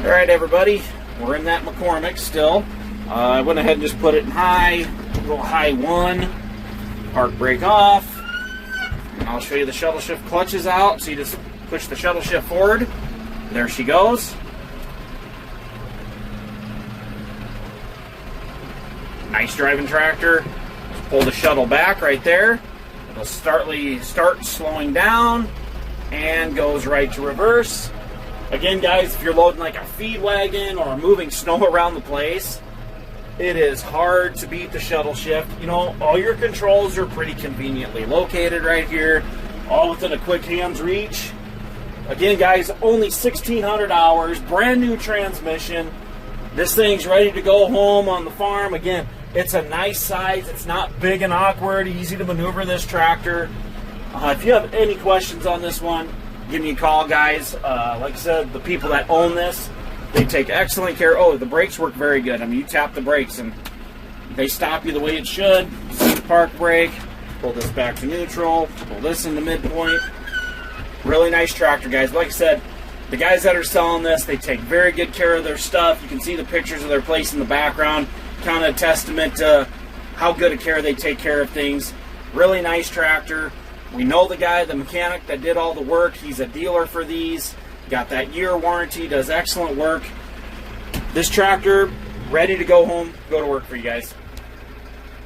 Alright everybody, we're in that McCormick still. I went ahead and just put it in high, little high 1, park brake off, and I'll show you the shuttle shift clutches out. So you just push the shuttle shift forward, there she goes. Nice driving tractor. Just pull the shuttle back right there. It'll start slowing down and goes right to reverse. Again guys, if you're loading like a feed wagon or moving snow around the place, it is hard to beat the shuttle shift. You know, all your controls are pretty conveniently located right here, all within a quick hand's reach. Again guys, only 1,600 hours, brand new transmission. This thing's ready to go home on the farm. Again, it's a nice size, it's not big and awkward, easy to maneuver this tractor. If you have any questions on this one, give me a call, guys. Like I said, the people that own this, they take excellent care. Oh, the brakes work very good. I mean, you tap the brakes and they stop you the way it should. Park brake, pull this back to neutral, pull this into midpoint. Really nice tractor, guys. Like I said, the guys that are selling this, they take very good care of their stuff. You can see the pictures of their place in the background, kind of a testament to how good a care they take care of things. Really nice tractor. We know the guy, the mechanic that did all the work. He's a dealer for these. Got that year warranty, does excellent work. This tractor, ready to go home, go to work for you guys.